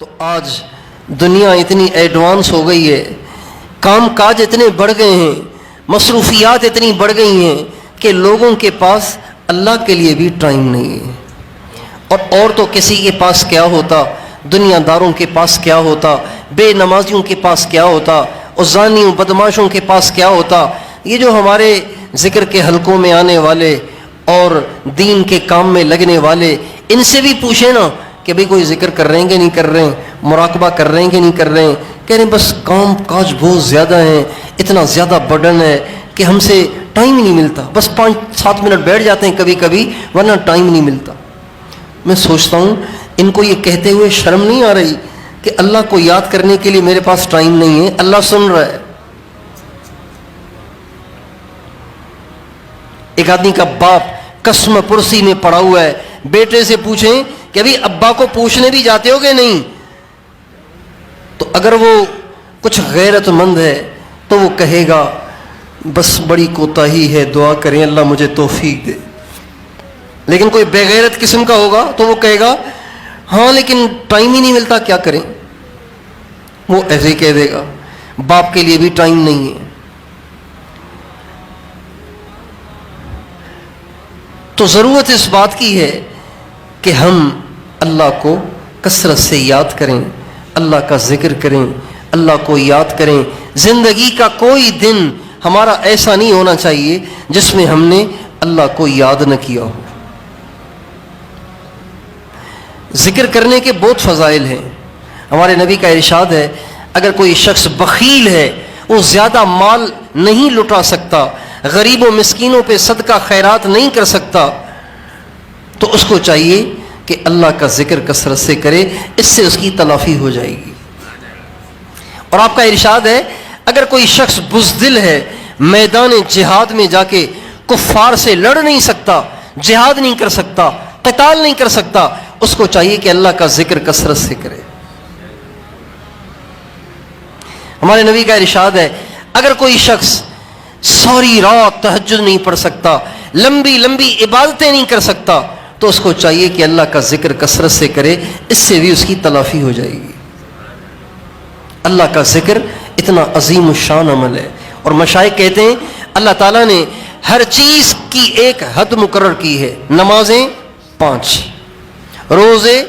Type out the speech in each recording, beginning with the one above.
تو آج دنیا اتنی ایڈوانس ہو گئی ہے، کام کاج اتنے بڑھ گئے ہیں، مصروفیات اتنی بڑھ گئی ہیں کہ لوگوں کے پاس اللہ کے لیے بھی ٹائم نہیں ہے۔ اور تو کسی کے پاس کیا ہوتا، دنیا داروں کے پاس کیا ہوتا، بے نمازیوں کے پاس کیا ہوتا، اور زانیوں بدماشوں کے پاس کیا ہوتا۔ یہ جو ہمارے ذکر کے حلقوں میں آنے والے اور دین کے کام میں لگنے والے، ان سے بھی پوچھیں نا کہ بھئی کوئی ذکر کر رہے ہیں کہ نہیں کر رہے ہیں، مراقبہ کر رہے ہیں کہ نہیں کر رہے ہیں۔ کہہ رہے ہیں بس کام کاج بہت زیادہ ہیں، اتنا زیادہ برڈن ہے کہ ہم سے ٹائم ہی نہیں ملتا، بس 5-7 منٹ بیٹھ جاتے ہیں کبھی کبھی، ورنہ ٹائم نہیں ملتا۔ میں سوچتا ہوں ان کو یہ کہتے ہوئے شرم نہیں آ رہی کہ اللہ کو یاد کرنے کے لیے میرے پاس ٹائم نہیں ہے، اللہ سن رہا ہے۔ ایک آدمی کا باپ قسم پرسی میں پڑا ہوا ہے، بیٹے سے پوچھیں کہ ابھی ابا کو پوچھنے بھی جاتے ہو کہ نہیں، تو اگر وہ کچھ غیرت مند ہے تو وہ کہے گا بس بڑی کوتاہی ہے، دعا کریں اللہ مجھے توفیق دے۔ لیکن کوئی بے غیرت قسم کا ہوگا تو وہ کہے گا ہاں لیکن ٹائم ہی نہیں ملتا، کیا کریں۔ وہ ایسے ہی کہہ دے گا، باپ کے لیے بھی ٹائم نہیں ہے۔ تو ضرورت اس بات کی ہے کہ ہم اللہ کو کثرت سے یاد کریں، اللہ کا ذکر کریں، اللہ کو یاد کریں۔ زندگی کا کوئی دن ہمارا ایسا نہیں ہونا چاہیے جس میں ہم نے اللہ کو یاد نہ کیا ہو۔ ذکر کرنے کے بہت فضائل ہیں۔ ہمارے نبی کا ارشاد ہے اگر کوئی شخص بخیل ہے، وہ زیادہ مال نہیں لٹا سکتا، غریب و مسکینوں پہ صدقہ خیرات نہیں کر سکتا، تو اس کو چاہیے کہ اللہ کا ذکر کثرت سے کرے، اس سے اس کی تلافی ہو جائے گی۔ اور آپ کا ارشاد ہے اگر کوئی شخص بزدل ہے، میدان جہاد میں جا کے کفار سے لڑ نہیں سکتا، جہاد نہیں کر سکتا، قتال نہیں کر سکتا، اس کو چاہیے کہ اللہ کا ذکر کثرت سے کرے۔ ہمارے نبی کا ارشاد ہے اگر کوئی شخص ساری رات تہجد نہیں پڑھ سکتا، لمبی لمبی عبادتیں نہیں کر سکتا، تو اس کو چاہیے کہ اللہ کا ذکر کثرت سے کرے، اس سے بھی اس کی تلافی ہو جائے گی۔ اللہ کا ذکر اتنا عظیم الشان عمل ہے، اور مشائخ کہتے ہیں اللہ تعالیٰ نے ہر چیز کی ایک حد مقرر کی ہے۔ نمازیں 5، روزے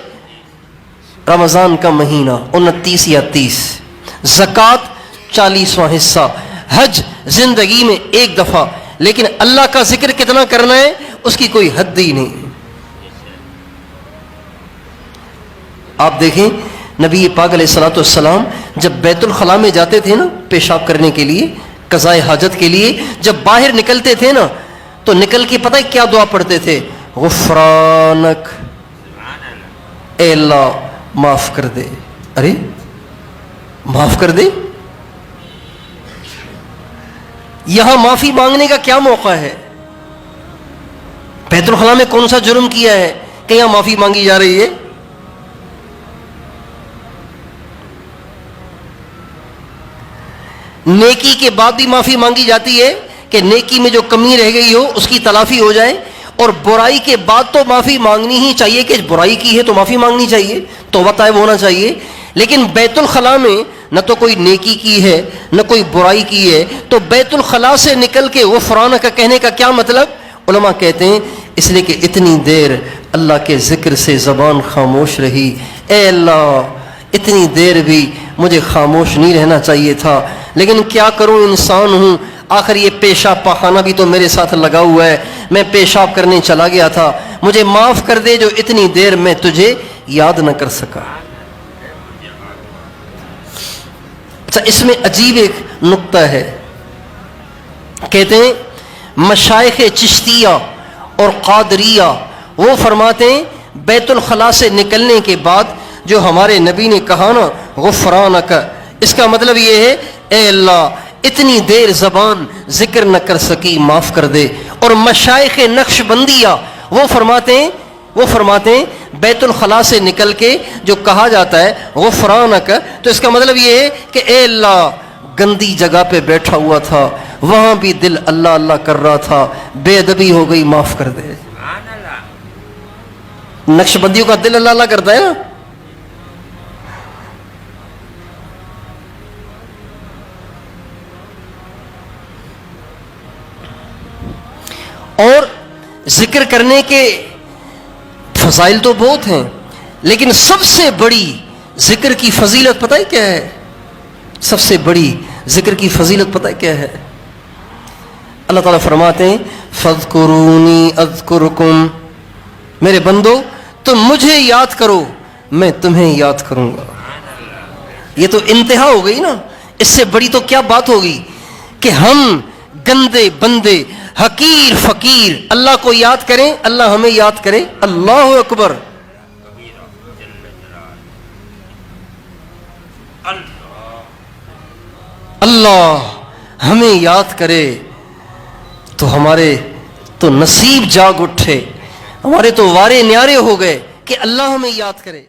رمضان کا مہینہ 29 یا 30، زکوٰۃ 40واں حصہ، حج زندگی میں 1 دفعہ، لیکن اللہ کا ذکر کتنا کرنا ہے اس کی کوئی حد ہی نہیں۔ آپ دیکھیں نبی پاک علیہ الصلوۃ والسلام جب بیت الخلاء میں جاتے تھے نا پیشاب کرنے کے لیے، قضاء حاجت کے لیے، جب باہر نکلتے تھے نا تو نکل کے پتہ ہے کیا دعا پڑھتے تھے؟ غفرانک، اے اللہ معاف کر دے۔ ارے معاف کر دے، یہاں معافی مانگنے کا کیا موقع ہے؟ بیت الخلاء میں کون سا جرم کیا ہے کہ یہاں معافی مانگی جا رہی ہے؟ نیکی کے بعد بھی معافی مانگی جاتی ہے کہ نیکی میں جو کمی رہ گئی ہو اس کی تلافی ہو جائے، اور برائی کے بعد تو معافی مانگنی ہی چاہیے کہ برائی کی ہے تو معافی مانگنی چاہیے، توبہ طائب ہونا چاہیے۔ لیکن بیت الخلاء میں نہ تو کوئی نیکی کی ہے نہ کوئی برائی کی ہے، تو بیت الخلاء سے نکل کے غفران کا کہنے کا کیا مطلب؟ علماء کہتے ہیں اس لیے کہ اتنی دیر اللہ کے ذکر سے زبان خاموش رہی، اے اللہ اتنی دیر بھی مجھے خاموش نہیں رہنا چاہیے تھا، لیکن کیا کروں، انسان ہوں، آخر یہ پیشاب پاخانہ بھی تو میرے ساتھ لگا ہوا ہے، میں پیشاب کرنے چلا گیا تھا، مجھے معاف کر دے جو اتنی دیر میں تجھے یاد نہ کر سکا۔ اچھا، اس میں عجیب ایک نقطہ ہے، کہتے ہیں مشائخ چشتیہ اور قادریہ وہ فرماتے ہیں بیت الخلاء سے نکلنے کے بعد جو ہمارے نبی نے کہا نا غفرانک، اس کا مطلب یہ ہے اے اللہ اتنی دیر زبان ذکر نہ کر سکی، معاف کر دے۔ اور مشائخ نقش بندیہ وہ فرماتے ہیں بیت الخلاء سے نکل کے جو کہا جاتا ہے غفرانک، تو اس کا مطلب یہ ہے کہ اے اللہ گندی جگہ پہ بیٹھا ہوا تھا، وہاں بھی دل اللہ اللہ کر رہا تھا، بے ادبی ہو گئی، معاف کر دے۔ نقش بندیوں کا دل اللہ اللہ کرتا ہے نا، اور ذکر کرنے کے فضائل تو بہت ہیں، لیکن سب سے بڑی ذکر کی فضیلت پتہ ہے کیا ہے؟ سب سے بڑی ذکر کی فضیلت پتہ ہے کیا ہے؟ اللہ تعالیٰ فرماتے ہیں فَاذْكُرُونِي أَذْكُرْكُمْ، میرے بندو تم مجھے یاد کرو میں تمہیں یاد کروں گا۔ یہ تو انتہا ہو گئی نا، اس سے بڑی تو کیا بات ہوگی کہ ہم گندے بندے حقیر فقیر اللہ کو یاد کریں، اللہ ہمیں یاد کرے۔ اللہ اکبر، اللہ ہمیں یاد کرے تو ہمارے تو نصیب جاگ اٹھے، ہمارے تو وارے نیارے ہو گئے کہ اللہ ہمیں یاد کرے۔